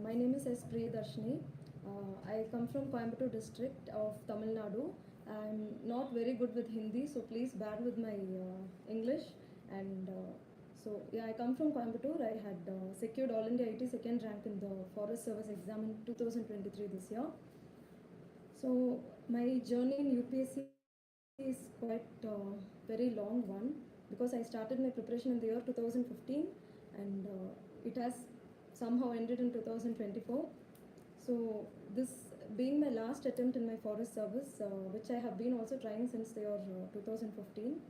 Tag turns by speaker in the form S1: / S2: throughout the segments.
S1: My name is Priya Dharshini. I come from Coimbatore district of Tamil Nadu. I'm not very good with Hindi, so please bear with my English. And I come from Coimbatore. I had secured All India IT second rank in the Forest Service exam in 2023 this year. So my journey in UPSC is quite very long one, because I started my preparation in the year 2015, and it has somehow ended in 2024. So this being my last attempt in my forest service, which I have been also trying since the year 2015,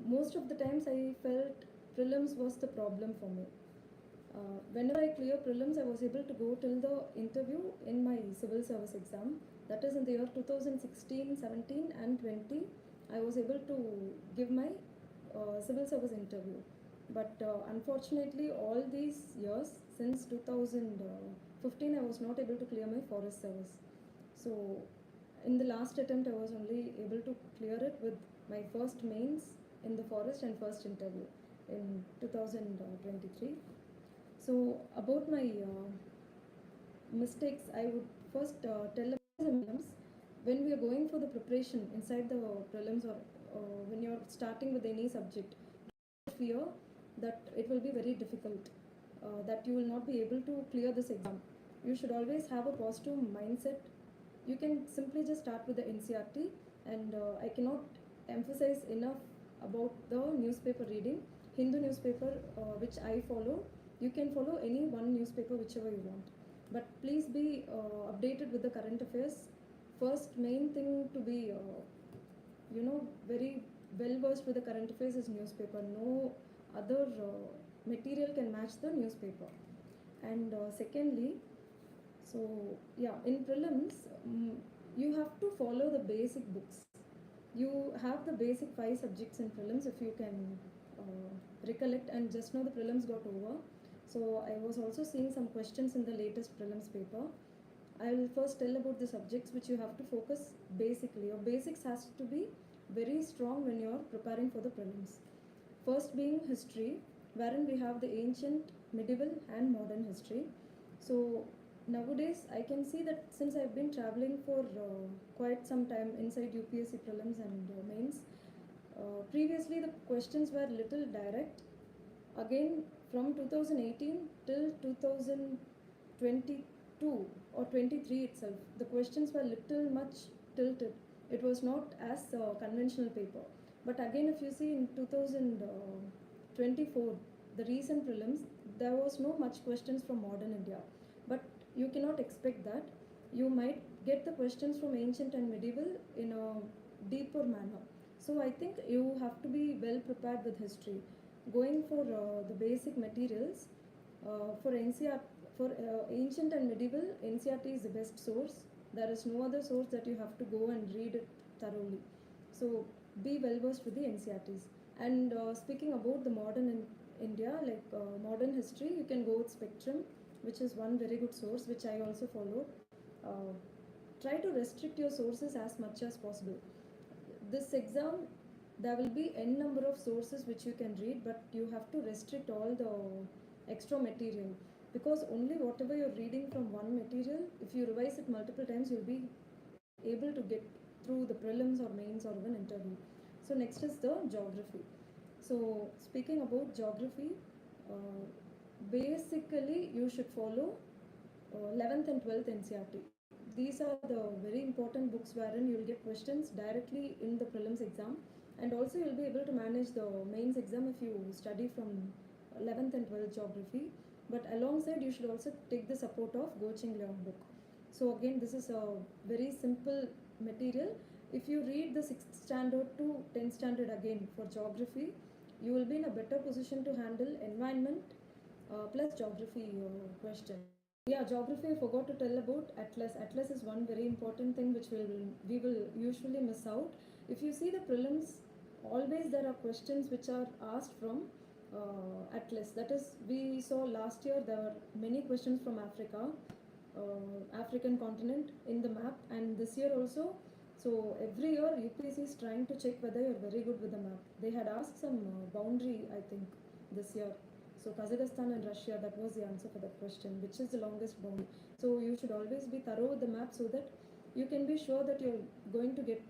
S1: most of the times I felt prelims was the problem for me. Whenever I clear prelims, I was able to go till the interview in my civil service exam. That is in the year 2016, 17 and 20. I was able to give my civil service interview. But unfortunately, all these years, since 2015, I was not able to clear my forest service. So in the last attempt, I was only able to clear it with my first mains in the forest and first interview in 2023. So about my mistakes, I would first tell about the prelims. When we are going for the preparation inside the prelims, or when you're starting with any subject, fear that it will be very difficult, that you will not be able to clear this exam. You should always have a positive mindset. You can simply just start with the NCRT, and I cannot emphasize enough about the newspaper reading. Hindu newspaper, which I follow, you can follow any one newspaper whichever you want, but please be updated with the current affairs. First main thing to be very well versed with the current affairs is newspaper. No other material can match the newspaper. And secondly, so yeah, in prelims, you have to follow the basic books. You have the basic 5 subjects in prelims, if you can recollect. And just now the prelims got over, so I was also seeing some questions in the latest prelims paper. I will first tell about the subjects which you have to focus basically. Your basics has to be very strong when you are preparing for the prelims. First being history, wherein we have the ancient, medieval and modern history. So nowadays I can see that since I've been traveling for quite some time inside UPSC prelims and mains, previously the questions were little direct. Again, from 2018 till 2022 or 23 itself, the questions were little much tilted. It was not as conventional paper. But again, if you see in 2024, the recent prelims, there was no much questions from modern India. But you cannot expect that. You might get the questions from ancient and medieval in a deeper manner. So I think you have to be well prepared with history. Going for the basic materials, for NCR, for ancient and medieval, NCRT is the best source. There is no other source that you have to go and read it thoroughly. So be well versed with the NCRTs. And speaking about the modern India, like modern history, you can go with Spectrum, which is one very good source, which I also follow. Try to restrict your sources as much as possible. This exam, there will be n number of sources which you can read, but you have to restrict all the extra material, because only whatever you're reading from one material, if you revise it multiple times, you'll be able to get through the prelims or mains or even interview. So next is the geography. So speaking about geography, basically you should follow 11th and 12th NCRT. These are the very important books wherein you will get questions directly in the prelims exam, and also you will be able to manage the mains exam if you study from 11th and 12th geography. But alongside, you should also take the support of Goching Leong book. So again, this is a very simple material. If you read the 6th standard to 10th standard again for geography, you will be in a better position to handle environment plus geography question. Yeah, geography, I forgot to tell about atlas. Atlas is one very important thing which we will usually miss out. If you see the prelims, always there are questions which are asked from atlas. That is, we saw last year there were many questions from Africa, African continent in the map, and this year also. So every year UPSC is trying to check whether you're very good with the map. They had asked some boundary, I think, this year. So Kazakhstan and Russia, that was the answer for that question, which is the longest boundary. So you should always be thorough with the map so that you can be sure that you're going to get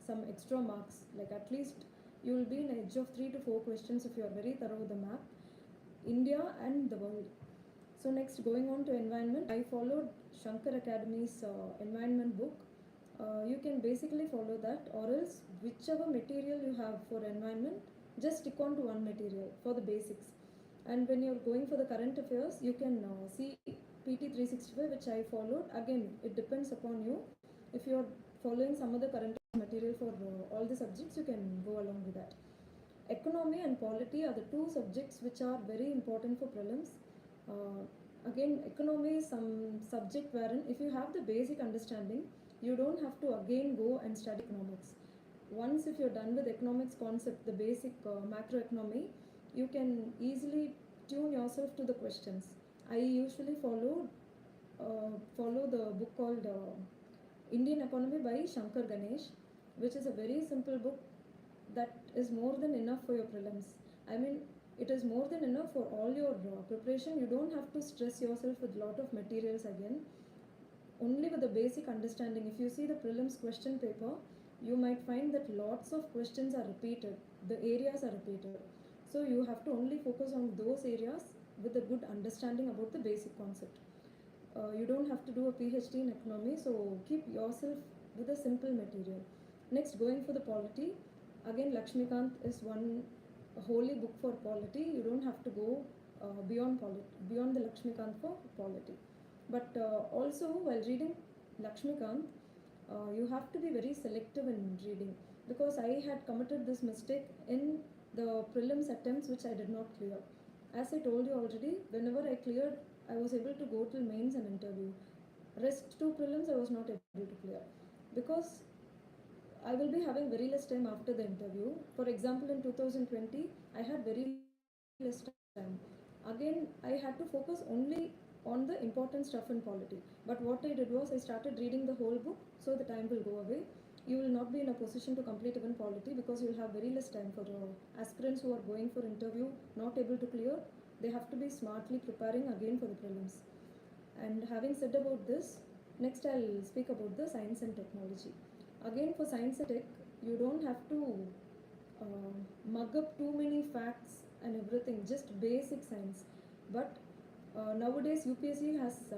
S1: some extra marks. Like at least you will be in edge of 3 to 4 questions if you are very thorough with the map, India and the world. So next, going on to environment, I followed Shankar Academy's environment book. You can basically follow that, or else whichever material you have for environment, just stick on to one material for the basics. And when you're going for the current affairs, you can see PT 365, which I followed. Again, it depends upon you. If you're following some other current material for all the subjects, you can go along with that. Economy and polity are the two subjects which are very important for prelims. Again, economy is some subject wherein if you have the basic understanding, you don't have to again go and study economics. Once if you're done with economics concept, the basic macroeconomy, you can easily tune yourself to the questions. I usually follow the book called Indian Economy by Shankar Ganesh, which is a very simple book that is more than enough for your prelims. I mean, it is more than enough for all your preparation. You don't have to stress yourself with lot of materials again. Only with the basic understanding, if you see the prelims question paper, you might find that lots of questions are repeated, the areas are repeated. So you have to only focus on those areas with a good understanding about the basic concept. You don't have to do a PhD in economy, so keep yourself with a simple material. Next, going for the polity, again Lakshmikant is one holy book for polity. You don't have to go beyond the Lakshmikant for polity. But also while reading Lakshmikant, you have to be very selective in reading, because I had committed this mistake in the prelims attempts which I did not clear. As I told you already, whenever I cleared, I was able to go till mains and interview. Rest two prelims I was not able to clear, because I will be having very less time after the interview. For example, in 2020, I had very less time. Again, I had to focus only on the important stuff in polity. But what I did was I started reading the whole book, so the time will go away. You will not be in a position to complete even polity because you will have very less time. For aspirants who are going for interview, not able to clear, they have to be smartly preparing again for the prelims. And having said about this, next I'll speak about the science and technology. Again, for science and tech, you don't have to mug up too many facts and everything, just basic science. But nowadays UPSC has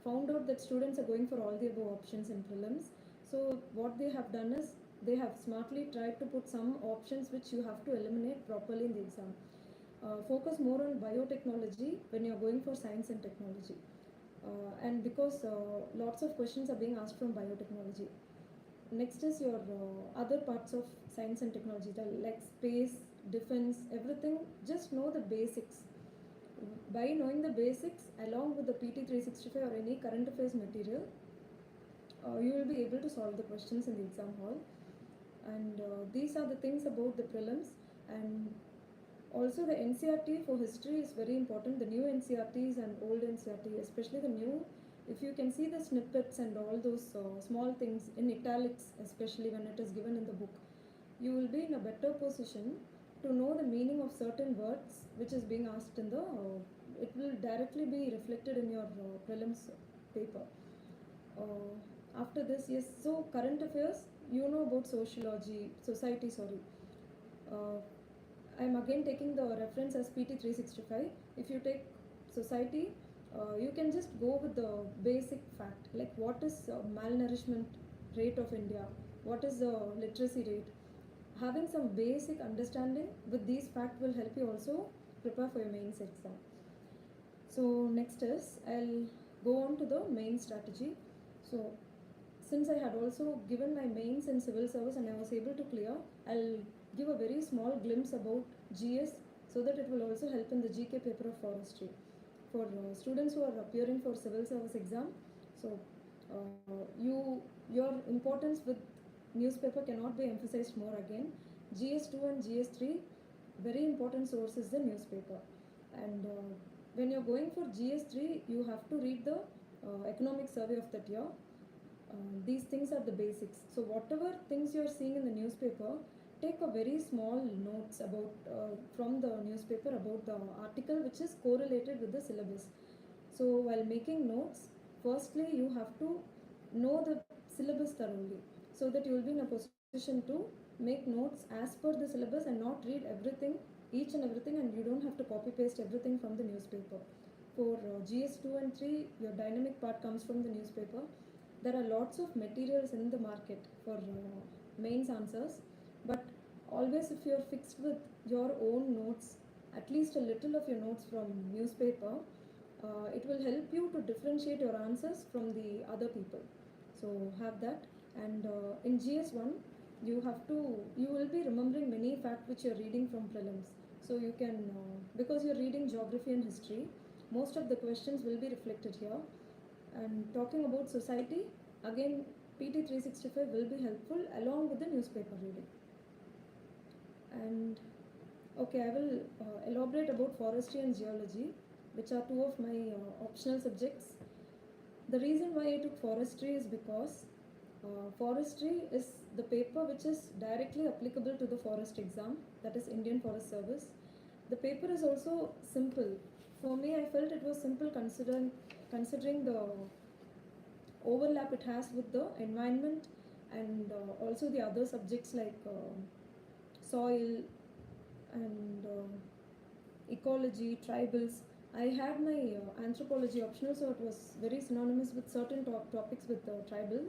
S1: found out that students are going for all the above options in prelims. So what they have done is they have smartly tried to put some options which you have to eliminate properly in the exam. Focus more on biotechnology when you're going for science and technology. And because lots of questions are being asked from biotechnology. Next is your other parts of science and technology, like space, defense, everything. Just know the basics. By knowing the basics along with the PT 365 or any current affairs material, you will be able to solve the questions in the exam hall. And these are the things about the prelims. And also the NCRT for history is very important. The new NCRTs and old NCRT, especially the new, if you can see the snippets and all those small things in italics, especially when it is given in the book, you will be in a better position to know the meaning of certain words which is being asked in the it will directly be reflected in your prelims paper. After this, yes, so current affairs, you know about society, sorry. I'm again taking the reference as PT 365. If you take society, you can just go with the basic fact, like what is malnourishment rate of India, what is the literacy rate. Having some basic understanding with these facts will help you also prepare for your mains exam. So next is I'll go on to the main strategy. So since I had also given my mains in civil service and I was able to clear, I'll give a very small glimpse about GS so that it will also help in the GK paper of forestry. For students who are appearing for civil service exam, so your importance with newspaper cannot be emphasized more again. GS2 and GS3, very important source is the newspaper. And when you're going for GS3, you have to read the economic survey of that year. These things are the basics. So whatever things you're seeing in the newspaper, take a very small notes about from the newspaper about the article which is correlated with the syllabus. So while making notes, firstly you have to know the syllabus thoroughly, so that you will be in a position to make notes as per the syllabus and not read everything, each and everything, and you don't have to copy paste everything from the newspaper. For GS 2 and 3, your dynamic part comes from the newspaper. There are lots of materials in the market for mains answers, but always if you're fixed with your own notes, at least a little of your notes from newspaper, it will help you to differentiate your answers from the other people. So have that. And in GS1, you will be remembering many facts which you're reading from prelims. So you can, because you're reading geography and history, most of the questions will be reflected here. And talking about society, again, PT 365 will be helpful along with the newspaper reading. And okay, I will elaborate about forestry and geology, which are two of my optional subjects. The reason why I took forestry is because forestry is the paper which is directly applicable to the forest exam, that is Indian Forest Service. The paper is also simple. For me, I felt it was simple considering the overlap it has with the environment and also the other subjects like soil and ecology, tribals. I had my anthropology optional, so it was very synonymous with certain topics with tribal.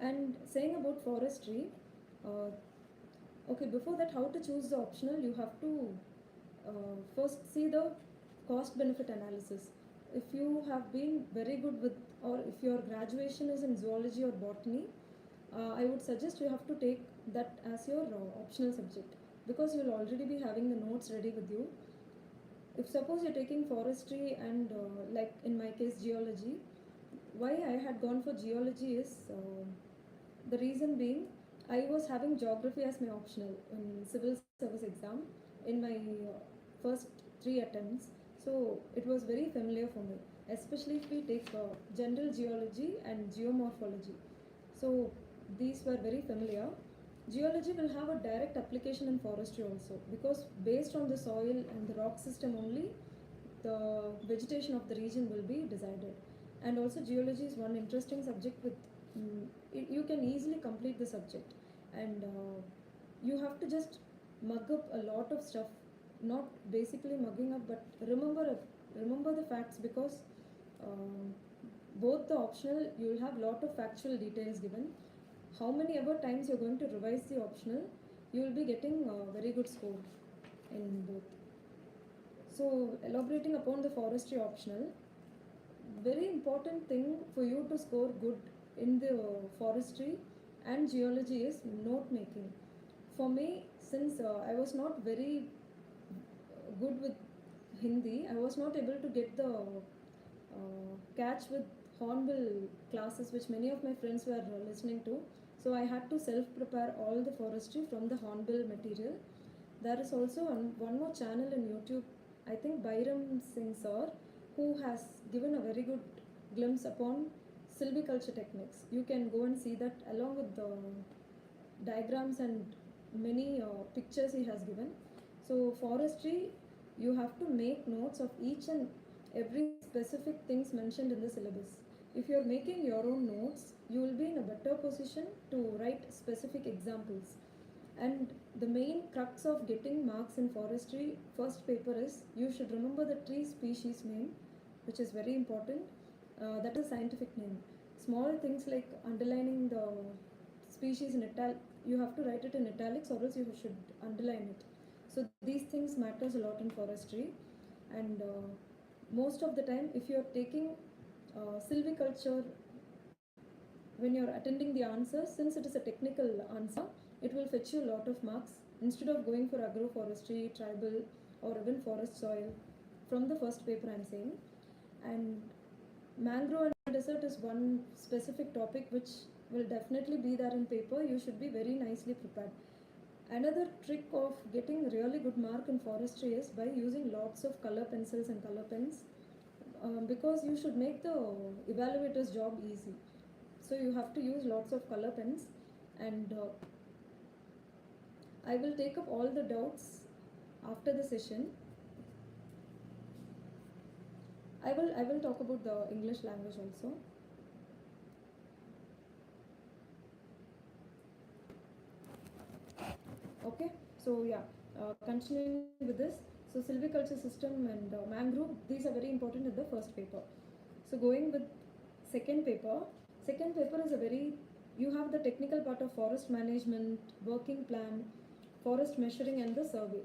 S1: And saying about forestry, okay, before that, how to choose the optional, you have to first see the cost benefit analysis. If you have been very good with, or if your graduation is in zoology or botany, I would suggest you have to take that as your optional subject, because you'll already be having the notes ready with you. If suppose you're taking forestry and like in my case geology, why I had gone for geology is the reason being I was having geography as my optional in civil service exam in my first 3 attempts. So it was very familiar for me, especially if we take general geology and geomorphology. So these were very familiar. Geology will have a direct application in forestry also, because based on the soil and the rock system only, the vegetation of the region will be decided. And also geology is one interesting subject with you can easily complete the subject, and you have to just mug up a lot of stuff, not basically mugging up, but remember the facts, because both the optional you will have lot of factual details given. How many ever times you're going to revise the optional, you will be getting a very good score in both. So elaborating upon the forestry optional, very important thing for you to score good in the forestry and geology is note making. For me, since I was not very good with Hindi, I was not able to get the catch with hornbill classes, which many of my friends were listening to. So I had to self-prepare all the forestry from the hornbill material. There is also one more channel in YouTube, I think Bairam Singh sir, who has given a very good glimpse upon silviculture techniques. You can go and see that along with the diagrams and many pictures he has given. So forestry, you have to make notes of each and every specific things mentioned in the syllabus. If you are making your own notes, you will be in a better position to write specific examples. And the main crux of getting marks in forestry first paper is you should remember the tree species name, which is very important. That is scientific name. Small things like underlining the species in italic, you have to write it in italics, or else you should underline it. So these things matters a lot in forestry. And most of the time, if you are taking silviculture, when you are attending the answer, since it is a technical answer, it will fetch you a lot of marks instead of going for agroforestry, tribal, or even forest soil from the first paper I'm saying. And mangrove and desert is one specific topic which will definitely be there in paper. You should be very nicely prepared. Another trick of getting really good mark in forestry is by using lots of color pencils and color pens, because you should make the evaluator's job easy. So you have to use lots of color pens, and I will take up all the doubts after the session. I will talk about the English language also. Okay, so yeah, continuing with this. So silviculture system and mangrove, these are very important in the first paper. So going with second paper. Second paper is a very, you have the technical part of forest management, working plan, forest measuring and the survey.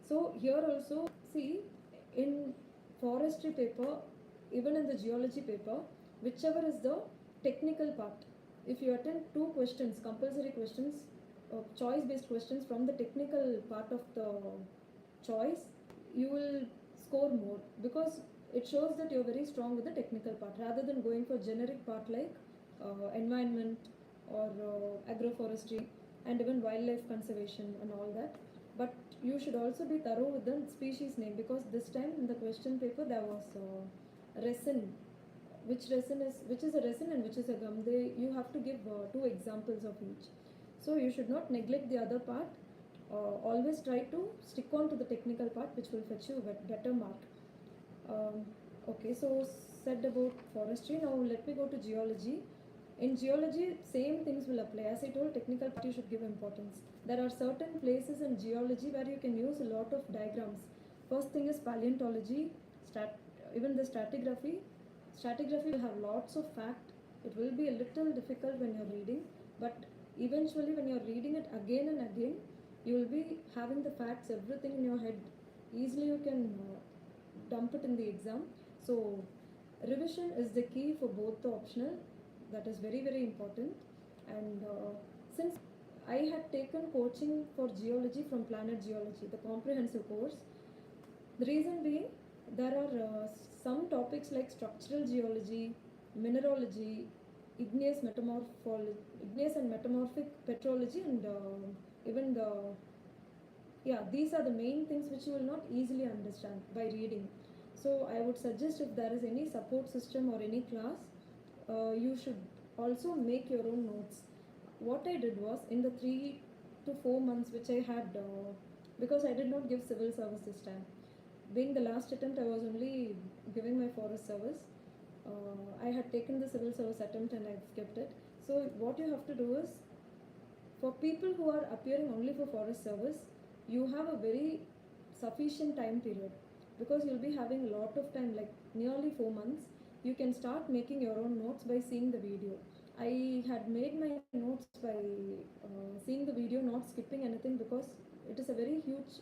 S1: So here also, see, in forestry paper, even in the geology paper, whichever is the technical part, if you attend 2 questions, compulsory questions, choice based questions from the technical part of the choice, you will score more, because it shows that you're very strong with the technical part rather than going for generic part like environment or agroforestry and even wildlife conservation and all that. But you should also be thorough with the species name, because this time in the question paper there was resin, which is a resin and which is a gum. You have to give 2 examples of each. So you should not neglect the other part. Always try to stick on to the technical part, which will fetch you a better mark. Okay, so said about forestry. Now let me go to geology. In geology, same things will apply. As I told, technical part you should give importance. There are certain places in geology where you can use a lot of diagrams. First thing is paleontology, even the stratigraphy. Stratigraphy will have lots of fact. It will be a little difficult when you're reading, but eventually when you're reading it again and again, you will be having the facts, everything in your head. Easily you can dump it in the exam. So revision is the key for both the optional. That is very, very important. And since I had taken coaching for geology from Planet Geology, the comprehensive course, the reason being, there are some topics like structural geology, mineralogy, igneous and metamorphic petrology, and even these are the main things which you will not easily understand by reading. So I would suggest, if there is any support system or any class, you should also make your own notes. What I did was, in the 3 to 4 months which I had, because I did not give civil service this time. Being the last attempt, I was only giving my forest service. I had taken the civil service attempt and I've kept it. So what you have to do is, for people who are appearing only for forest service, you have a very sufficient time period, because you'll be having a lot of time, like nearly 4 months. You can start making your own notes by seeing the video. I had made my notes by seeing the video, not skipping anything, because it is a very huge,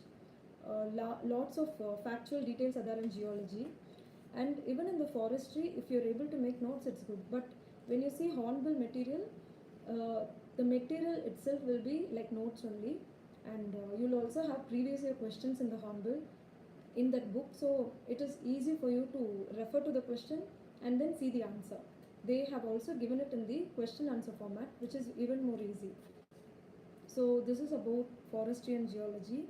S1: lots of factual details are there in geology. And even in the forestry, if you're able to make notes, it's good. But when you see hornbill material, the material itself will be like notes only. And you'll also have previous year questions in the hornbill in that book. So it is easy for you to refer to the question and then see the answer. They have also given it in the question answer format, which is even more easy. So this is about forestry and geology.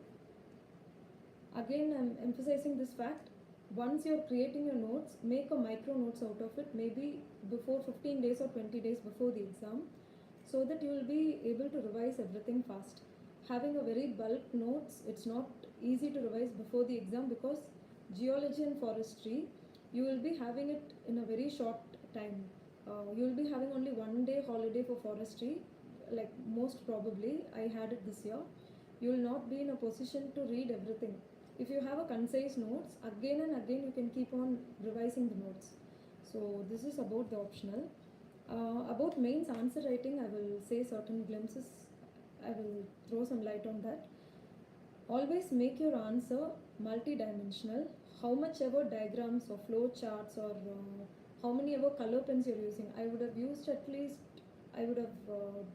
S1: Again, I'm emphasizing this fact. Once you're creating your notes, make a micro notes out of it, maybe before 15 days or 20 days before the exam, so that you will be able to revise everything fast. Having a very bulk notes, it's not easy to revise before the exam, because geology and forestry, you will be having it in a very short time. You will be having only 1 day holiday for forestry, like most probably I had it this year. You will not be in a position to read everything. If you have a concise notes, again and again you can keep on revising the notes. So this is about the optional. About mains answer writing, I will say certain glimpses. I will throw some light on that. Always make your answer multi-dimensional. How much ever diagrams or flow charts or how many ever color pens you're using, I would have used at least, I would have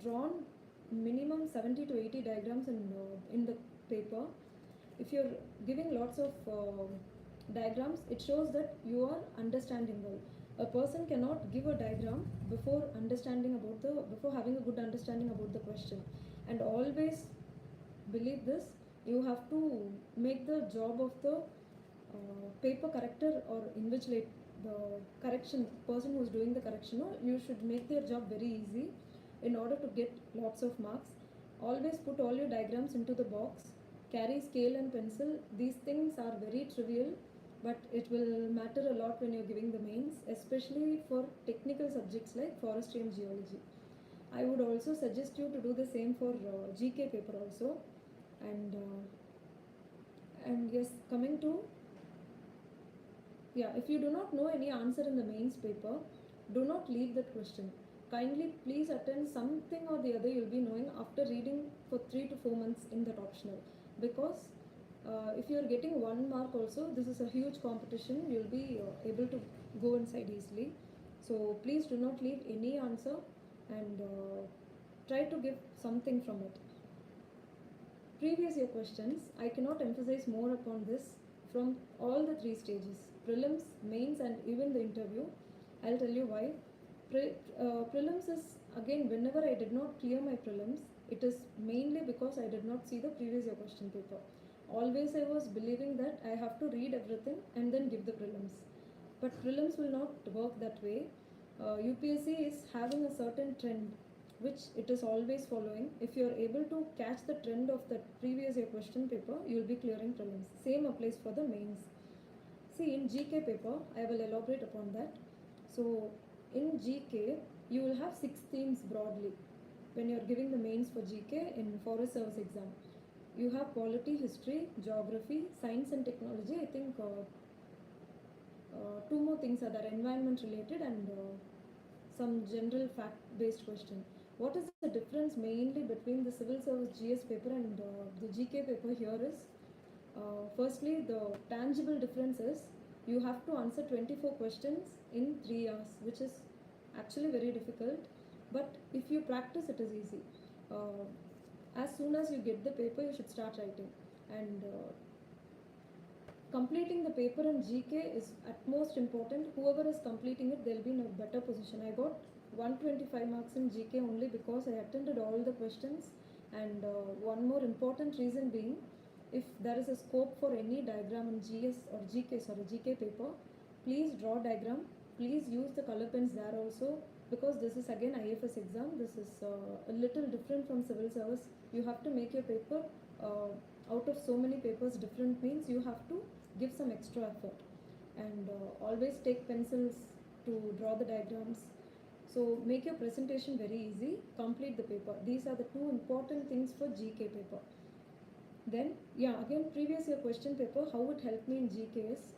S1: drawn minimum 70 to 80 diagrams in the paper. If you're giving lots of diagrams, it shows that you are understanding well. A person cannot give a diagram before having a good understanding about the question. And always believe this, you have to make the job of the paper corrector or invigilate, the correction person who is doing the correction, you should make their job very easy in order to get lots of marks. Always put all your diagrams into the box. Carry scale and pencil. These things are very trivial, but it will matter a lot when you're giving the mains, especially for technical subjects like forestry and geology. I would also suggest you to do the same for GK paper also. And yes, coming to, if you do not know any answer in the mains paper, do not leave that question. Kindly please attend something or the other you'll be knowing after reading for 3 to 4 months in that optional, because if you're getting 1 mark also, this is a huge competition, you'll be able to go inside easily. So please do not leave any answer, and try to give something from it. Previous year questions, I cannot emphasize more upon this. From all the 3 stages, prelims, mains and even the interview, I'll tell you why. Prelims is, again, whenever I did not clear my prelims, it is mainly because I did not see the previous year question paper. Always I was believing that I have to read everything and then give the prelims. But prelims will not work that way. UPSC is having a certain trend which it is always following. If you are able to catch the trend of the previous year question paper, you will be clearing prelims. Same applies for the mains. See, in GK paper, I will elaborate upon that. So, in GK, you will have 6 themes broadly when you are giving the mains for GK in Forest Service exam. You have polity, history, geography, science and technology. I think 2 more things are there, environment related and some general fact based question. What is the difference mainly between the civil service GS paper and the GK paper here is, firstly, the tangible difference is you have to answer 24 questions in 3 hours, which is actually very difficult, but if you practice it is easy. As soon as you get the paper, you should start writing, and completing the paper in GK is at most important. Whoever is completing it, they'll be in a better position. I got 125 marks in GK only because I attended all the questions, and one more important reason being, if there is a scope for any diagram in GK paper, please draw diagram. Please use the color pens there also, because this is again IFS exam. This is a little different from civil service. You have to make your paper out of so many papers different, means you have to give some extra effort, and always take pencils to draw the diagrams. So make your presentation very easy, complete the paper. These are the 2 important things for GK paper. Then again, previous year question paper, how it helped me in GK is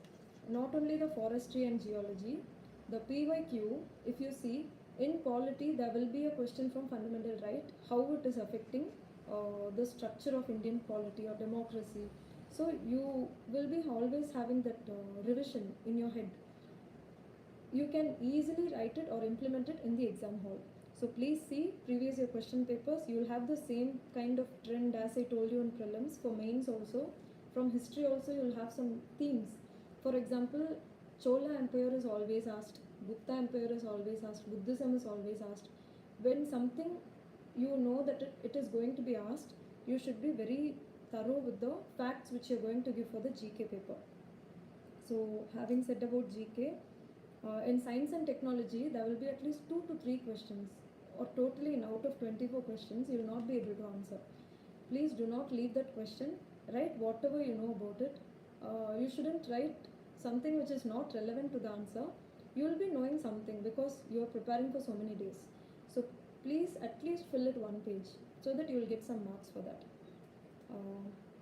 S1: not only the forestry and geology, the PYQ, if you see, in polity there will be a question from fundamental right, how it is affecting the structure of Indian polity or democracy. So you will be always having that revision in your head. You can easily write it or implement it in the exam hall. So please see previous year question papers. You will have the same kind of trend as I told you in prelims. For mains also, from history also, you will have some themes. For example, Chola Empire is always asked, Gupta Empire is always asked, Buddhism is always asked. When something you know that it is going to be asked, you should be very thorough with the facts which you are going to give for the GK paper. So having said about GK, in science and technology, there will be at least 2 to 3 questions, or totally out of 24 questions, you will not be able to answer. Please do not leave that question. Write whatever you know about it. You shouldn't write something which is not relevant to the answer. You will be knowing something because you are preparing for so many days. So please at least fill it 1 page so that you will get some marks for that.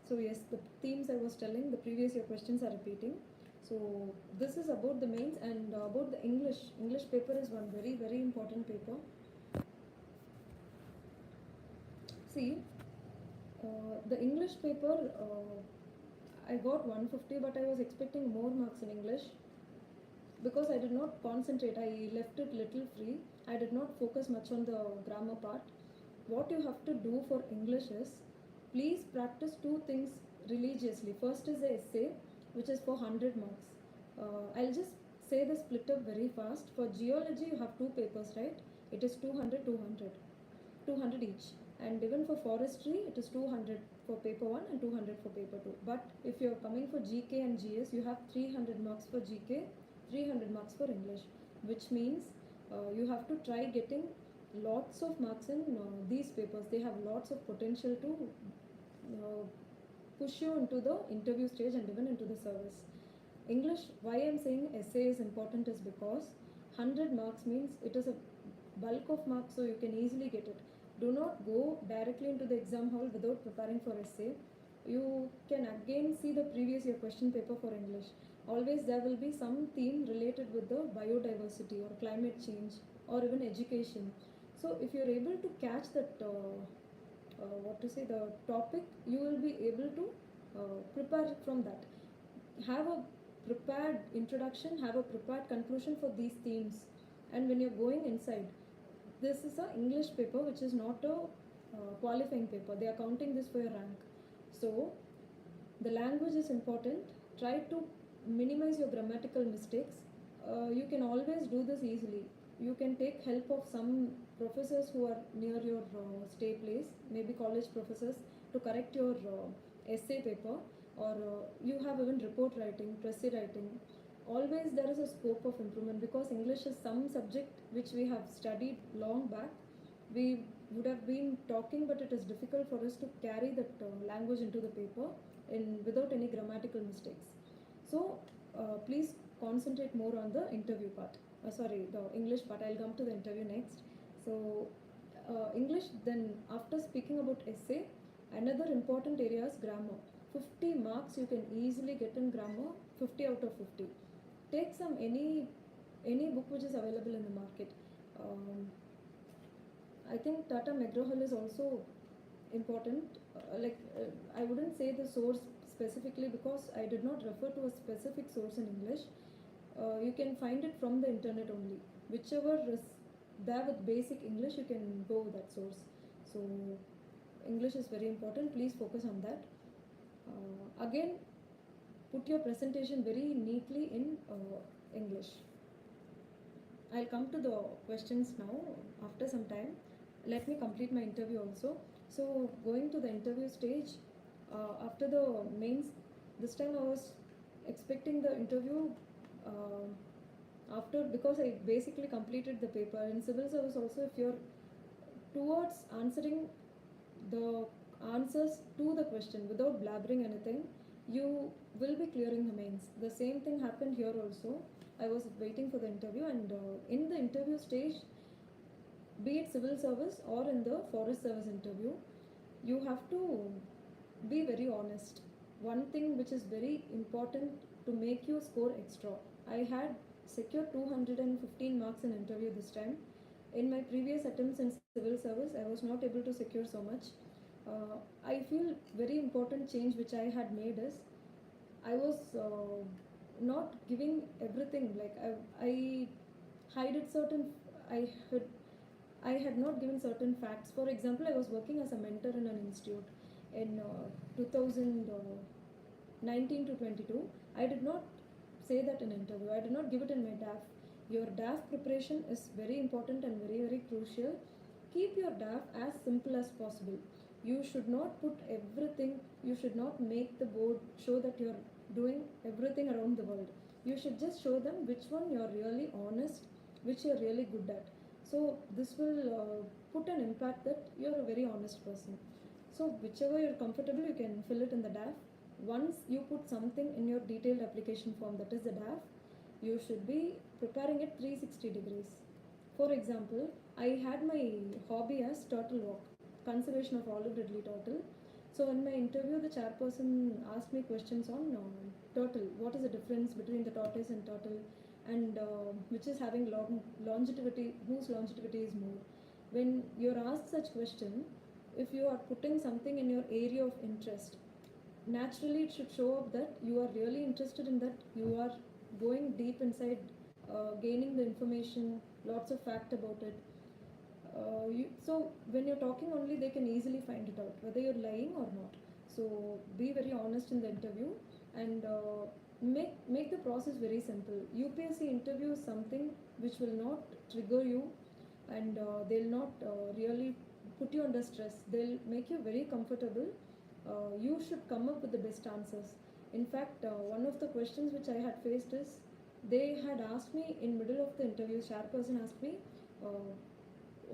S1: So yes, the themes I was telling, the previous year questions are repeating. So this is about the mains, and about the English. English paper is one very, very important paper. See, the English paper, I got 150, but I was expecting more marks in English. Because I did not concentrate, I left it little free. I did not focus much on the grammar part. What you have to do for English is, please practice 2 things religiously. First is the essay, which is for 100 marks. I'll just say the split up very fast. For geology, you have 2 papers, right? It is 200, 200 each. And even for forestry, it is 200 for paper 1 and 200 for paper 2. But if you are coming for GK and GS, you have 300 marks for GK, 300 marks for English, which means you have to try getting lots of marks in these papers. They have lots of potential to uh, push you into the interview stage and even into the service. English, why I'm saying essay is important is because 100 marks means it is a bulk of marks, so you can easily get it. Do not go directly into the exam hall without preparing for essay. You can again see the previous year question paper for English. Always there will be some theme related with the biodiversity or climate change or even education. So if you're able to catch that what to say, the topic, you will be able to prepare from that. Have a prepared introduction, have a prepared conclusion for these themes. And when you're going inside, this is a English paper which is not a qualifying paper. They are counting this for your rank. So the language is important. Try to minimize your grammatical mistakes. You can always do this easily. You can take help of some professors who are near your stay place, maybe college professors, to correct your essay paper, or you have even report writing, essay writing. Always there is a scope of improvement because English is some subject which we have studied long back. We would have been talking, but it is difficult for us to carry that language into the paper without any grammatical mistakes. So please concentrate more on the interview part. The English part. I'll come to the interview next. So English, then after speaking about essay, another important area is grammar. 50 marks you can easily get in grammar, 50 out of 50. Take any book which is available in the market. I think Tata McGraw-Hill is also important. I wouldn't say the source specifically because I did not refer to a specific source in English. You can find it from the internet only. Whichever is there with basic English, you can go with that source. So English is very important. Please focus on that. Again, put your presentation very neatly in English. I'll come to the questions now after some time. Let me complete my interview also. So going to the interview stage, after the mains, this time I was expecting the interview because I basically completed the paper. In civil service also, if you're towards answering the answers to the question without blabbering anything, you will be clearing the mains. The same thing happened here also. I was waiting for the interview, and in the interview stage, be it civil service or in the forest service interview, you have to be very honest. One thing which is very important to make you score extra. I had secured 215 marks in interview this time. In my previous attempts in civil service, I was not able to secure so much. I feel very important change which I had made is I was not giving everything. Like I hided certain. I had not given certain facts. For example, I was working as a mentor in an institute in 2019 to 22. I did not say that in interview. I did not give it in my DAF. Your DAF preparation is very important and very, very crucial. Keep your DAF as simple as possible. You should not put everything, you should not make the board show that you're doing everything around the world. You should just show them which one you're really honest, which you're really good at. So this will put an impact that you're a very honest person. So whichever you're comfortable, you can fill it in the DAF. Once you put something in your detailed application form, that is the DAF, you should be preparing it 360 degrees. For example, I had my hobby as turtle walk, conservation of olive ridley turtle. So in my interview, the chairperson asked me questions on turtle. What is the difference between the tortoise and turtle, and which is having longevity, whose longevity is more? When you're asked such question, if you are putting something in your area of interest, naturally it should show up that you are really interested in that. You are going deep inside, gaining the information, lots of fact about it. So when you're talking only, they can easily find it out whether you're lying or not. So be very honest in the interview, and make the process very simple. UPSC interview is something which will not trigger you, and they'll not really put you under stress. They'll make you very comfortable. You should come up with the best answers. In fact, one of the questions which I had faced is, they had asked me in middle of the interview, chairperson asked me,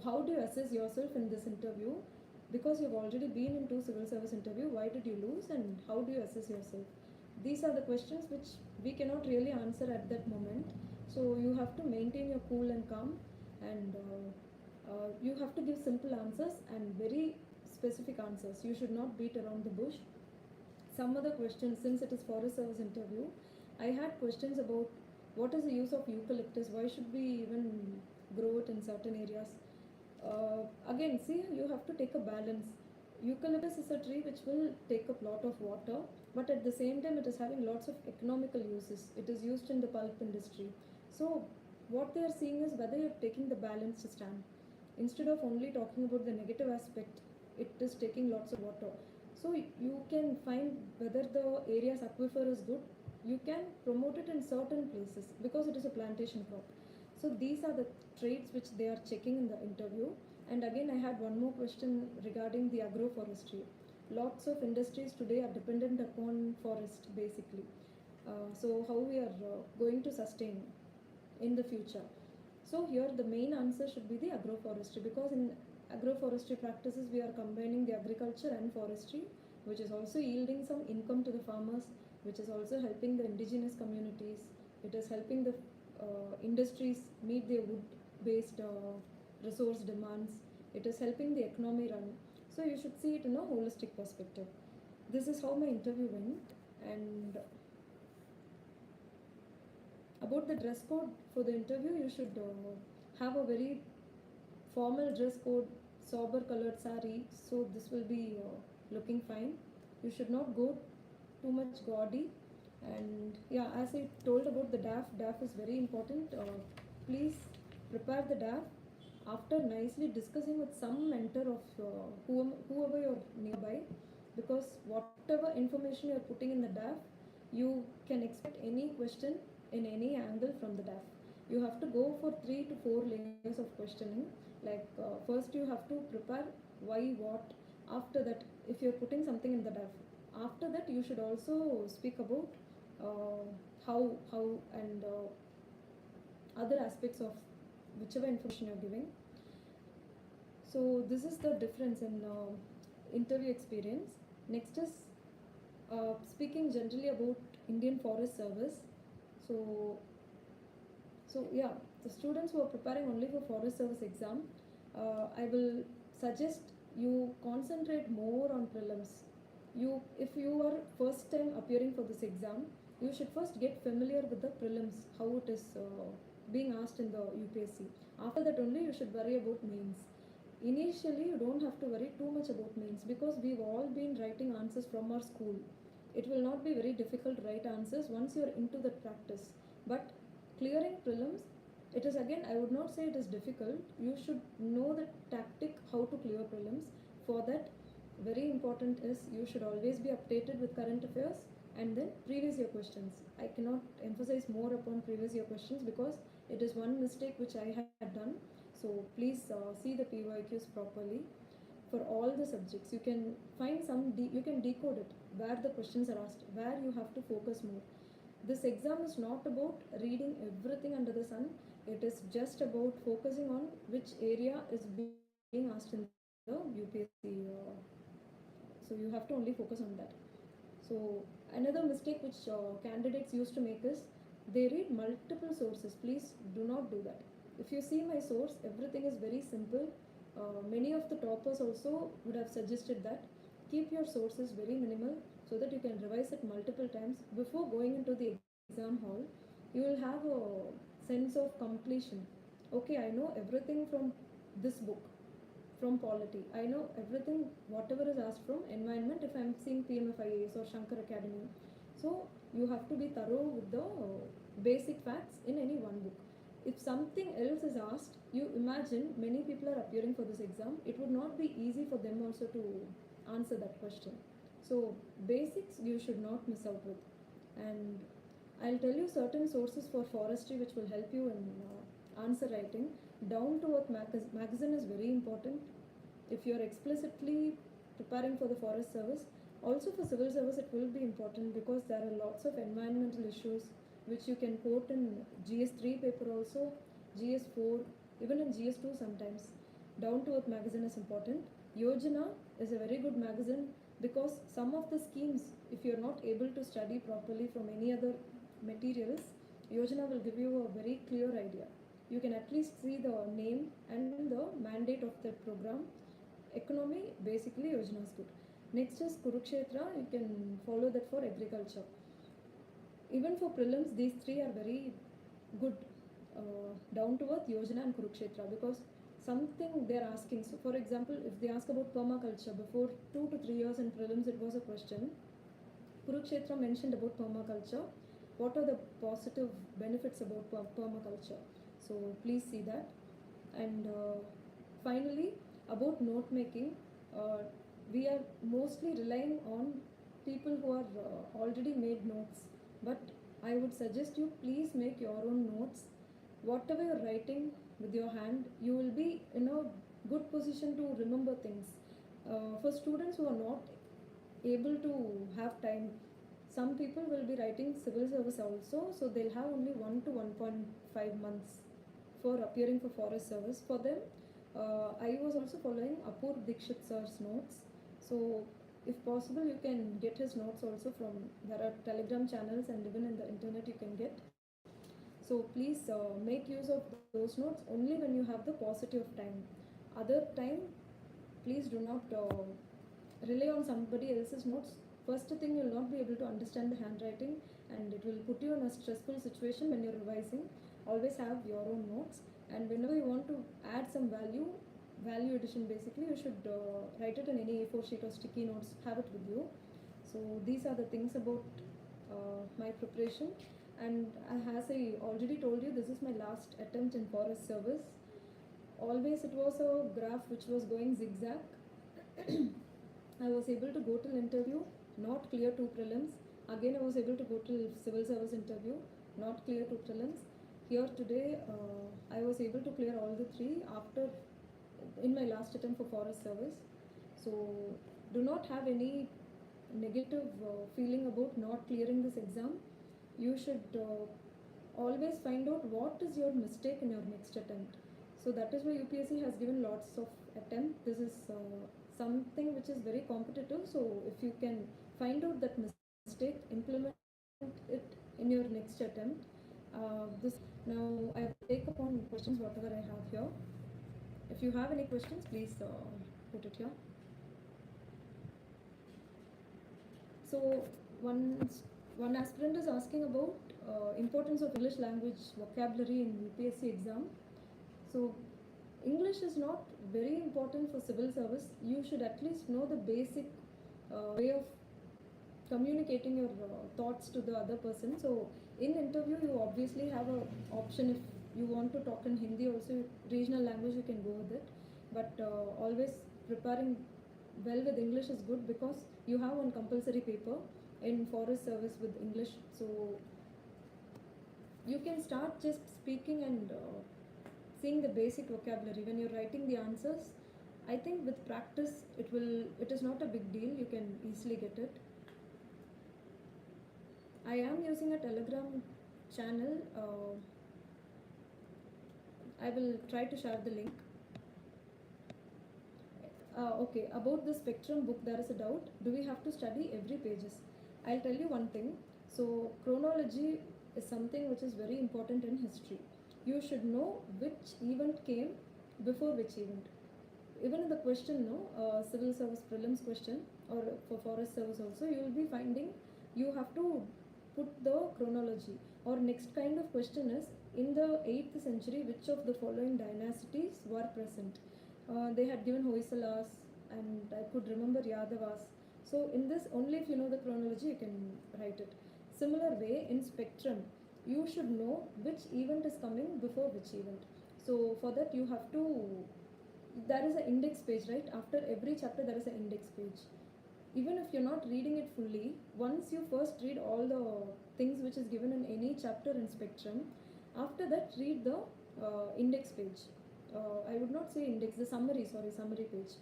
S1: how do you assess yourself in this interview? Because you've already been in two civil service interview, why did you lose and how do you assess yourself? These are the questions which we cannot really answer at that moment. So you have to maintain your cool and calm, and you have to give simple answers and very specific answers. You should not beat around the bush. Some other questions, since it is forest service interview, I had questions about what is the use of eucalyptus, why should we even grow it in certain areas. Again, see, you have to take a balance. Eucalyptus is a tree which will take up lot of water, but at the same time it is having lots of economical uses. It is used in the pulp industry. So what they are seeing is whether you're taking the balanced stand. Instead of only talking about the negative aspect, it is taking lots of water. So you can find whether the area's aquifer is good. You can promote it in certain places because it is a plantation crop. So these are the traits which they are checking in the interview. And again, I had one more question regarding the agroforestry. Lots of industries today are dependent upon forest basically. So how we are going to sustain in the future. So here the main answer should be the agroforestry, because in agroforestry practices we are combining the agriculture and forestry, which is also yielding some income to the farmers, which is also helping the indigenous communities. It is helping the industries meet their wood based resource demands. It is helping the economy run. So you should see it in a holistic perspective. This is how my interview went. And about the dress code for the interview, you should have a very formal dress code, sober colored sari, so this will be looking fine. You should not go too much gaudy. And yeah, as I told about the DAF is very important. Please prepare the DAF after nicely discussing with some mentor of whoever you're nearby, because whatever information you're putting in the DAF, you can expect any question in any angle from the DAF. You have to go for 3 to 4 layers of questioning. Like first you have to prepare why, what. After that, if you're putting something in the DAF, after that you should also speak about how and other aspects of whichever information you're giving. So this is the difference in interview experience. Next is speaking generally about Indian Forest Service. So yeah, the students who are preparing only for Forest Service exam, I will suggest you concentrate more on prelims. If you are first time appearing for this exam, you should first get familiar with the prelims, how it is being asked in the UPSC. After that only you should worry about mains. Initially you don't have to worry too much about mains, because we've all been writing answers from our school. It will not be very difficult to write answers once you're into the practice. But clearing prelims, it is, again, I would not say it is difficult. You should know the tactic how to clear prelims. For that, very important is you should always be updated with current affairs, and then previous year questions. I cannot emphasize more upon previous year questions because it is one mistake which I had done. So please see the PYQs properly for all the subjects. You can find you can decode it where the questions are asked, where you have to focus more. This exam is not about reading everything under the sun. It is just about focusing on which area is being asked in the UPSC. So you have to only focus on that. So another mistake which candidates used to make is they read multiple sources. Please do not do that. If you see my source, everything is very simple. Many of the toppers also would have suggested that keep your sources very minimal so that you can revise it multiple times before going into the exam hall. You will have a sense of completion. Okay, I know everything from this book, from polity. I know everything, whatever is asked from environment if I'm seeing PMFIAs or Shankar Academy. So you have to be thorough with the basic facts in any one book. If something else is asked, you imagine many people are appearing for this exam. It would not be easy for them also to answer that question. So basics you should not miss out with. And I'll tell you certain sources for forestry which will help you in answer writing. Down to Earth magazine is very important. If you're explicitly preparing for the forest service, also for civil service it will be important, because there are lots of environmental issues which you can quote in GS3 paper also, GS4, even in GS2 sometimes. Down to Earth magazine is important. Yojana is a very good magazine because some of the schemes, if you're not able to study properly from any other materials, Yojana will give you a very clear idea. You can at least see the name and the mandate of that program. Economy, basically Yojana is good. Next is Kurukshetra, you can follow that for agriculture. Even for prelims, these three are very good. Down to Earth, Yojana and Kurukshetra, because something they're asking. So, for example, if they ask about permaculture, before 2 to 3 years in prelims, it was a question. Kurukshetra mentioned about permaculture. What are the positive benefits about permaculture? So, please see that. And finally, about note making, we are mostly relying on people who are already made notes. But I would suggest you please make your own notes. Whatever you're writing with your hand, you will be in a good position to remember things. For students who are not able to have time, some people will be writing civil service also, so they'll have only 1 to 1.5 months for appearing for forest service. For them, I was also following Apur Dikshit sir's notes. So if possible, you can get his notes also from, there are telegram channels and even in the internet you can get. So please make use of those notes only when you have the paucity of time. Other time, please do not rely on somebody else's notes. First thing, you'll not be able to understand the handwriting and it will put you in a stressful situation when you're revising. Always have your own notes, and whenever you want to add some value addition, basically you should write it in any A4 sheet or sticky notes, have it with you. So these are the things about my preparation. And as I already told you, this is my last attempt in forest service. Always it was a graph which was going zigzag. I was able to go till interview, not clear 2 prelims. Again I was able to go till civil service interview, not clear 2 prelims. Here today I was able to clear all the 3 after, in my last attempt for forest service. So do not have any negative feeling about not clearing this exam. You should always find out what is your mistake in your next attempt. So that is why UPSC has given lots of attempts. This is something which is very competitive. So if you can find out that mistake, implement it in your next attempt. Now I will take upon questions whatever I have here. If you have any questions, please put it here. So one aspirant is asking about importance of English language vocabulary in UPSC exam. So English is not very important for civil service. You should at least know the basic way of communicating your thoughts to the other person. So in interview, you obviously have an option. If you want to talk in Hindi also, regional language, you can go with it. But always preparing well with English is good, because you have one compulsory paper in forest service with English. So you can start just speaking and seeing the basic vocabulary. When you're writing the answers, I think with practice it is not a big deal. You can easily get it. I am using a Telegram channel. I will try to share the link. Okay, about the spectrum book, there is a doubt. Do we have to study every pages? I'll tell you one thing. So chronology is something which is very important in history. You should know which event came before which event. Even in the question, civil service prelims question, or for forest service also, you will be finding you have to put the chronology. Or next kind of question is, in the 8th century, which of the following dynasties were present? They had given Hoysalas, and I could remember Yadavas. So in this, only if you know the chronology, you can write it. Similar way, in spectrum, you should know which event is coming before which event. So for that, you have to, there is an index page, right? After every chapter, there is an index page. Even if you're not reading it fully, once you first read all the things which is given in any chapter in spectrum, after that, read the index page. I would not say index, the summary page.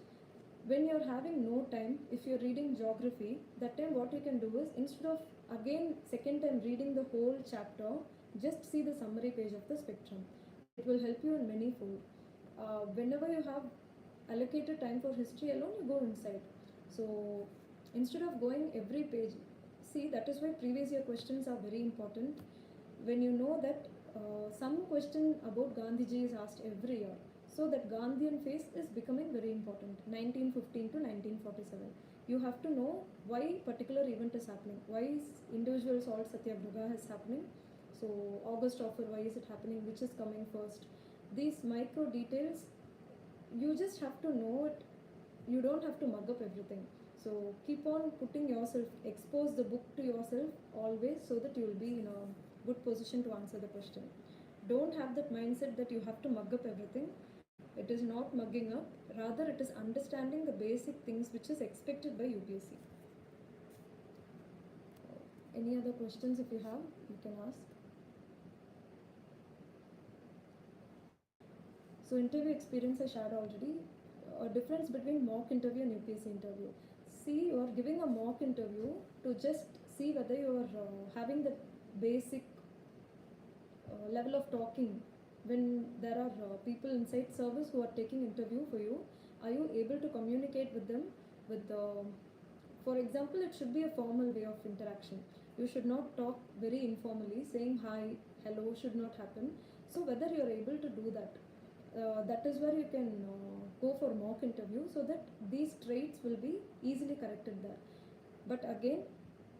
S1: When you're having no time, if you're reading geography, that time what you can do is, instead of again second time reading the whole chapter, just see the summary page of the spectrum. It will help you in many fold. Whenever you have allocated time for history alone, you go inside. So instead of going every page, see, that is why previous year questions are very important. When you know that some question about Gandhiji is asked every year, so that Gandhian phase is becoming very important. 1915 to 1947. You have to know why particular event is happening. Why is individual salt satyagraha is happening? So August offer, why is it happening? Which is coming first? These micro details, you just have to know it. You don't have to mug up everything. So keep on putting yourself, expose the book to yourself always, so that you will be in a good position to answer the question. Don't have that mindset that you have to mug up everything. It is not mugging up, rather it is understanding the basic things which is expected by UPSC. Any other questions if you have, you can ask. So interview experience I shared already. A difference between mock interview and UPSC interview. See, you are giving a mock interview to just see whether you are having the basic level of talking. When there are people inside service who are taking interview for you, are you able to communicate with them with the, for example, it should be a formal way of interaction. You should not talk very informally. Saying hi, hello should not happen. So whether you are able to do that, that is where you can go for mock interview, so that these traits will be easily corrected there. But again,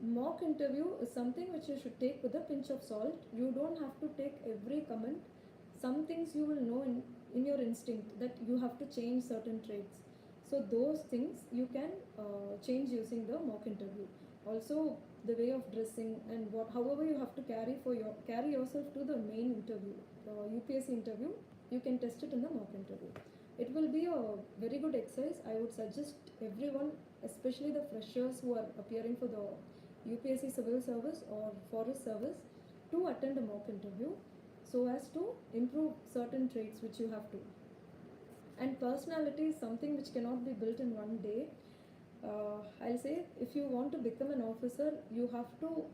S1: mock interview is something which you should take with a pinch of salt. You don't have to take every comment. Some things you will know in your instinct that you have to change certain traits. So those things you can change using the mock interview. Also, the way of dressing and what, however you have to carry yourself to the main interview, UPSC interview, you can test it in the mock interview. It will be a very good exercise. I would suggest everyone, especially the freshers who are appearing for the UPSC civil service or forest service, to attend a mock interview, so as to improve certain traits which you have to. And personality is something which cannot be built in one day. I'll say, if you want to become an officer, you have to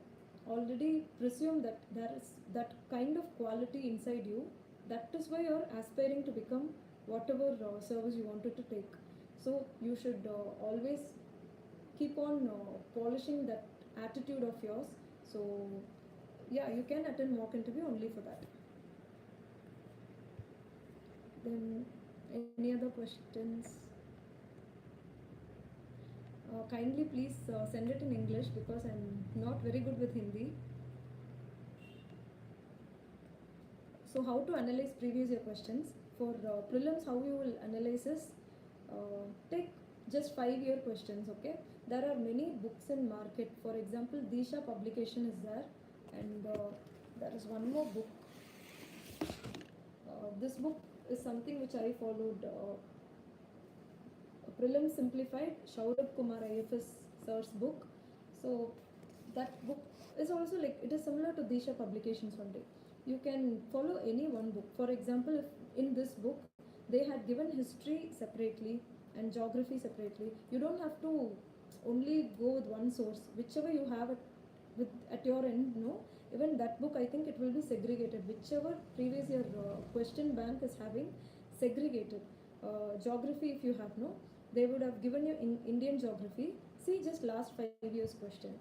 S1: already presume that there is that kind of quality inside you. That is why you're aspiring to become whatever service you wanted to take. So you should always keep on polishing that attitude of yours. So yeah, you can attend mock interview only for that. Then any other questions? Kindly please send it in English, because I'm not very good with Hindi. So how to analyze previous year questions? For prelims, how you will analyze is, take just 5-year questions, okay? There are many books in market. For example, Disha publication is there, and there is one more book. This book is something which I followed. Prelim Simplified, Shaurabh Kumar IFS sir's book. So that book is also like, it is similar to Disha publications only. You can follow any one book. For example, if in this book they had given history separately and geography separately, you don't have to only go with one source. Whichever you have at your end, no, even that book, I think it will be segregated. Whichever previous year question bank is having, segregated. Geography, if you have, no, they would have given you in Indian geography. See just last 5 years question.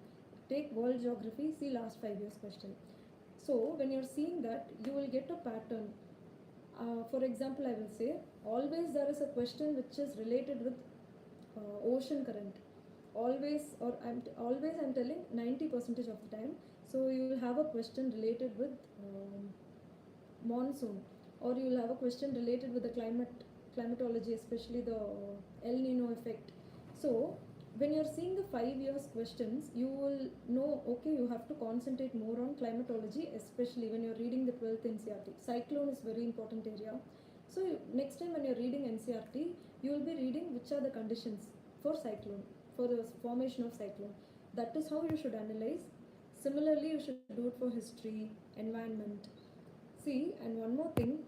S1: Take world geography, see last 5 years question. So when you're seeing that, you will get a pattern. For example, I will say, always there is a question which is related with ocean current. Always, or I'm telling 90% of the time. So you will have a question related with monsoon, or you will have a question related with the climatology, especially the El Nino effect. So when you're seeing the 5 years questions, you will know, okay, you have to concentrate more on climatology, especially when you're reading the 12th NCRT. Cyclone is very important area. So next time when you're reading NCRT, you will be reading which are the conditions for cyclone, for the formation of cyclone. That is how you should analyze. Similarly, you should do it for history, environment. See, and one more thing,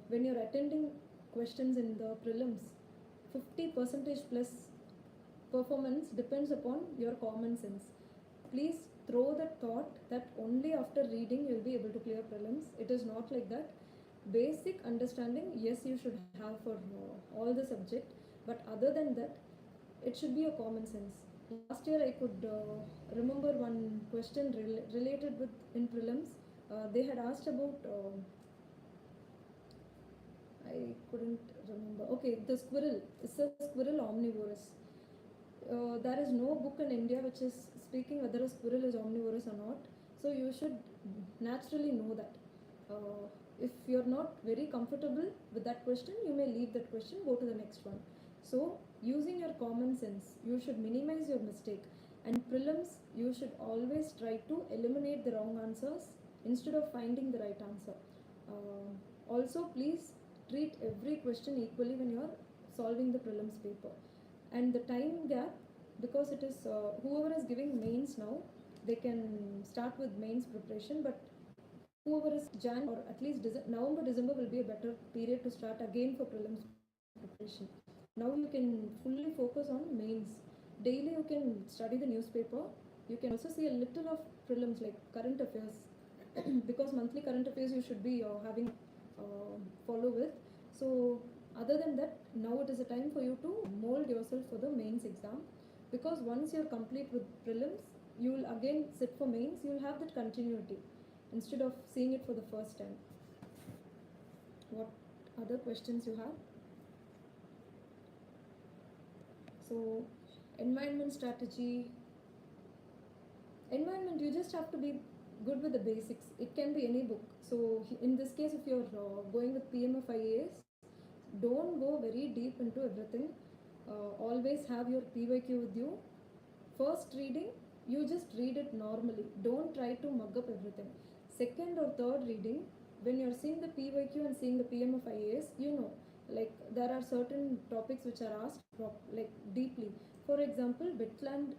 S1: when you're attending questions in the prelims, 50% plus performance depends upon your common sense. Please throw that thought that only after reading you'll be able to clear prelims. It is not like that. Basic understanding, yes, you should have for all the subject, but other than that, it should be a common sense. Last year, I could remember one question related with in prelims. They had asked about. I couldn't remember. Okay, the squirrel. Is a squirrel omnivorous? There is no book in India which is speaking whether a squirrel is omnivorous or not. So you should naturally know that. If you're not very comfortable with that question, you may leave that question, go to the next one. So using your common sense, you should minimize your mistake. And prelims, you should always try to eliminate the wrong answers instead of finding the right answer. Also, please treat every question equally when you're solving the prelims paper. And the time gap, because it is whoever is giving mains now, they can start with mains preparation, but whoever is Jan or at least November December will be a better period to start again for prelims preparation. Now you can fully focus on mains. Daily you can study the newspaper. You can also see a little of prelims like current affairs because monthly current affairs you should be having follow with. So other than that, now it is a time for you to mold yourself for the mains exam, because once you're complete with prelims, you will again sit for mains. You will have that continuity instead of seeing it for the first time. What other questions you have? So environment strategy. Environment, you just have to be good with the basics. It can be any book. So in this case, if you're going with PMF IAS, don't go very deep into everything. Always have your PYQ with you. First reading, you just read it normally. Don't try to mug up everything. Second or third reading, when you're seeing the PYQ and seeing the PMF IAS, you know, like there are certain topics which are asked like deeply. For example, wetland,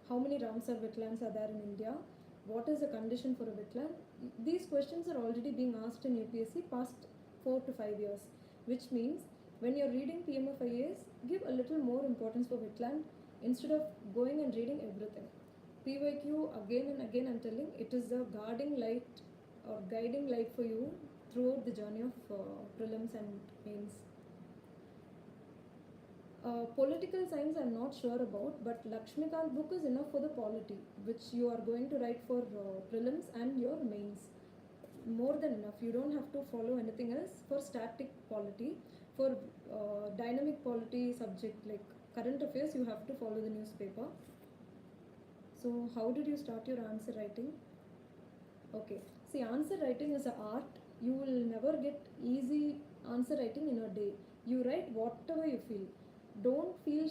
S1: how many Ramsar wetlands are there in India? What is the condition for a wetland? These questions are already being asked in UPSC past 4 to 5 years, which means when you're reading PMF IAS, give a little more importance for wetland instead of going and reading everything. PYQ, again and again I'm telling, it is a guarding light or guiding light for you throughout the journey of prelims and mains. Political science I'm not sure about, but Lakshmikant book is enough for the polity, which you are going to write for prelims and your mains. More than enough. You don't have to follow anything else for static polity. For dynamic polity subject like current affairs, you have to follow the newspaper. So how did you start your answer writing? Okay. See, answer writing is an art. You will never get easy answer writing in a day. You write whatever you feel. Don't feel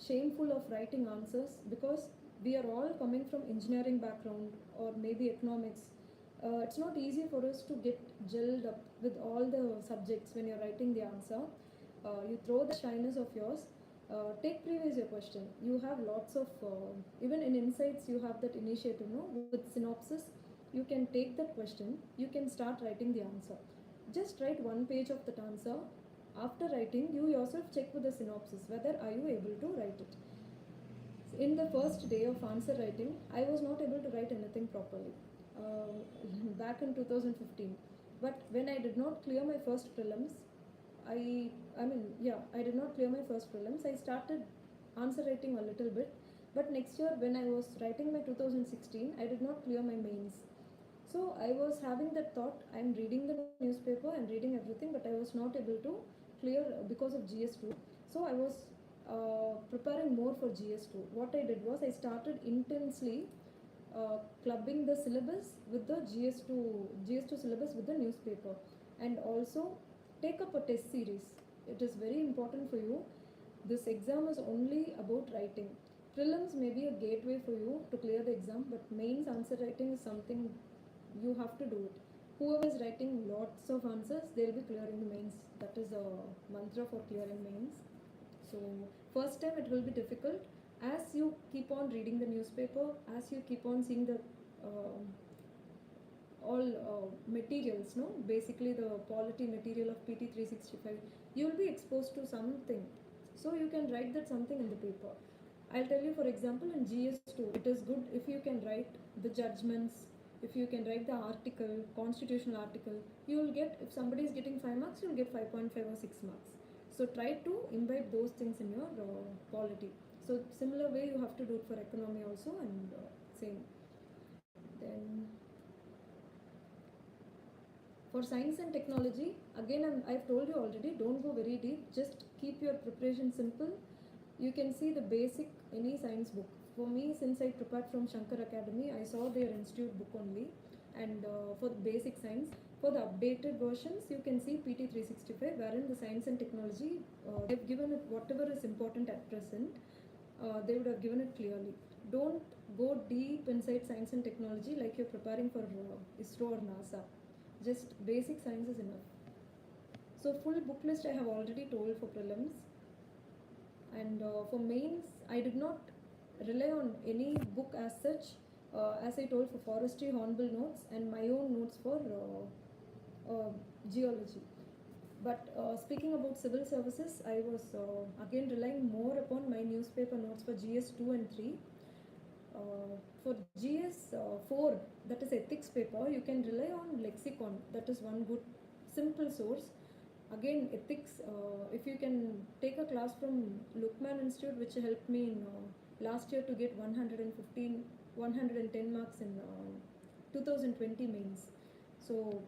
S1: shameful of writing answers, because we are all coming from engineering background or maybe economics. It's not easy for us to get gelled up with all the subjects when you're writing the answer. You throw the shyness of yours. Take previous year question. You have lots of even in insights you have that initiative, no, with synopsis. You can take that question. You can start writing the answer. Just write one page of that answer. After writing, you yourself check with the synopsis whether are you able to write it. In the first day of answer writing, I was not able to write anything properly back in 2015. But when I did not clear my first prelims, I did not clear my first prelims. I started answer writing a little bit. But next year, when I was writing my 2016, I did not clear my mains. So I was having that thought, I'm reading the newspaper, I'm reading everything, but I was not able to clear because of GS2. So I was preparing more for GS2. What I did was I started intensely clubbing the syllabus with the GS2 syllabus with the newspaper, and also take up a test series. It is very important for you. This exam is only about writing. Prelims may be a gateway for you to clear the exam, but mains answer writing is something you have to do it. Whoever is writing lots of answers, they'll be clearing the mains. That is a mantra for clearing mains. So first time it will be difficult. As you keep on reading the newspaper, as you keep on seeing the all materials, no, basically the polity material of PT 365, you will be exposed to something. So you can write that something in the paper. I'll tell you, for example, in GS2, it is good if you can write the judgments, if you can write the article, constitutional article, you will get, if somebody is getting 5 marks, you will get 5.5 or 6 marks. So try to imbibe those things in your polity. So similar way you have to do it for economy also, and same. Then for science and technology, again I've told you already, don't go very deep, just keep your preparation simple. You can see the basic any science book. For me, since I prepared from Shankar Academy, I saw their institute book only, and for the basic science, for the updated versions, you can see PT 365, wherein the science and technology, they've given it whatever is important at present, they would have given it clearly. Don't go deep inside science and technology like you're preparing for ISRO or NASA. Just basic science is enough. So full book list I have already told for prelims. And for mains, I did not rely on any book as such. As I told, for forestry, Hornbill notes, and my own notes for geology. But speaking about civil services, I was again relying more upon my newspaper notes for GS 2 and 3. For GS 4, that is ethics paper, you can rely on lexicon. That is one good simple source. Again, ethics, if you can take a class from Lukman Institute, which helped me in last year to get 110 marks in 2020 mains. So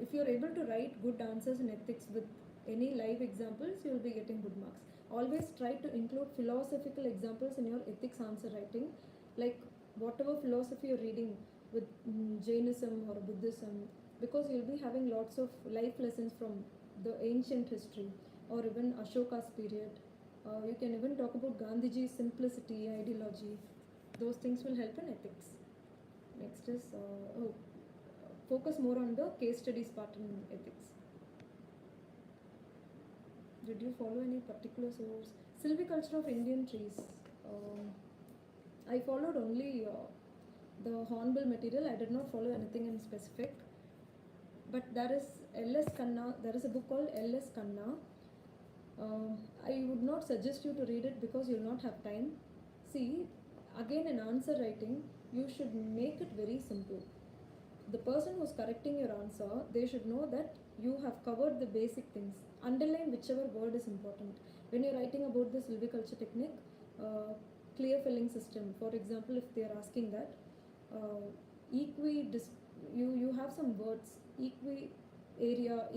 S1: if you're able to write good answers in ethics with any live examples, you'll be getting good marks. Always try to include philosophical examples in your ethics answer writing, like whatever philosophy you're reading with Jainism or Buddhism, because you'll be having lots of life lessons from the ancient history or even Ashoka's period. You can even talk about Gandhiji's simplicity, ideology. Those things will help in ethics. Next is focus more on the case studies part in ethics. Did you follow any particular source? Silviculture of Indian trees. I followed only the hornbill material. I did not follow anything in specific. But there is L.S. Khanna. There is a book called L.S. Khanna. I would not suggest you to read it because you'll not have time. See, again in answer writing, you should make it very simple. The person who's correcting your answer, they should know that you have covered the basic things. Underline whichever word is important. When you're writing about the silviculture technique, clear filling system, for example, if they are asking that, you have some words, equal area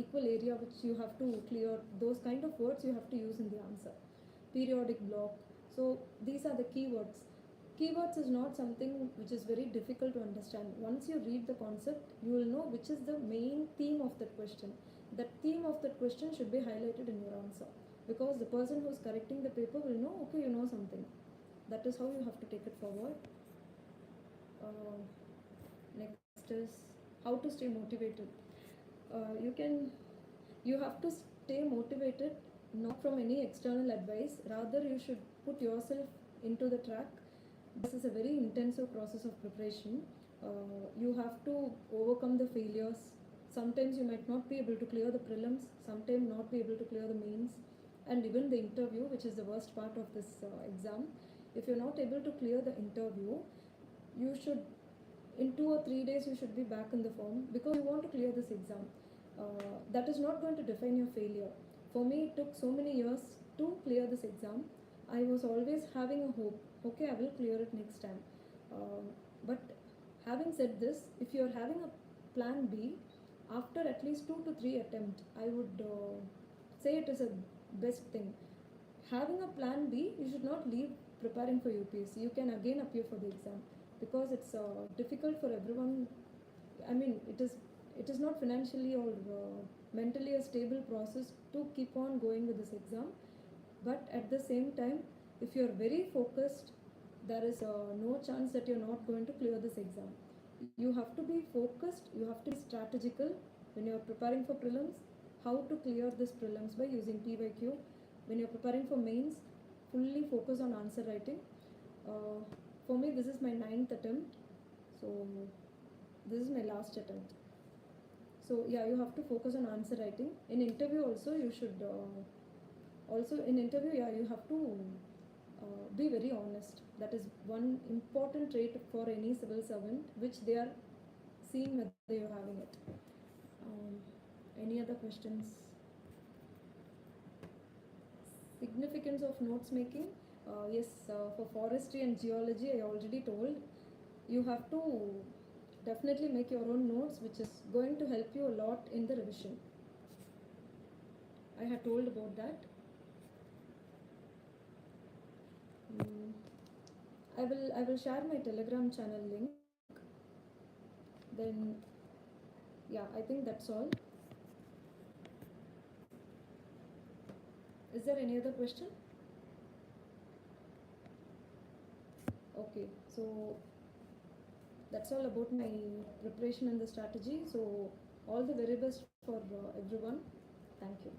S1: which you have to clear, those kind of words you have to use in the answer. Periodic block. So these are the keywords. Keywords is not something which is very difficult to understand. Once you read the concept, you will know which is the main theme of that question. That theme of that question should be highlighted in your answer, because the person who is correcting the paper will know, okay, you know something. That is how you have to take it forward. Next is how to stay motivated. You have to stay motivated not from any external advice. Rather, you should put yourself into the track. This is a very intensive process of preparation. You have to overcome the failures. Sometimes you might not be able to clear the prelims, sometimes not be able to clear the mains, and even the interview, which is the worst part of this exam. If you're not able to clear the interview, you should, in 2 or 3 days, you should be back in the form, because you want to clear this exam. That is not going to define your failure. For me, it took so many years to clear this exam. I was always having a hope, okay, I will clear it next time. But having said this, if you're having a plan B, after at least 2 to 3 attempts, I would say it is a best thing. Having a plan B, you should not leave preparing for UPSC. You can again appear for the exam, because it's difficult for everyone. I mean, it is not financially or mentally a stable process to keep on going with this exam. But at the same time, if you're very focused, there is no chance that you're not going to clear this exam. You have to be focused, you have to be strategical when you're preparing for prelims, how to clear this prelims by using PYQ. When you're preparing for mains, fully focus on answer writing. For me, this is my 9th attempt, so this is my last attempt. So yeah, you have to focus on answer writing. In interview also, you should you have to Be very honest. That is one important trait for any civil servant, which they are seeing whether you're having it. Um, any other questions? Significance of notes making. Yes, for forestry and geology, I already told. You have to definitely make your own notes, which is going to help you a lot in the revision. I had told about that. Mm, I will share my Telegram channel link. Then yeah, I think that's all. Is there any other question? Okay, so that's all about my preparation and the strategy. So all the very best for everyone. Thank you.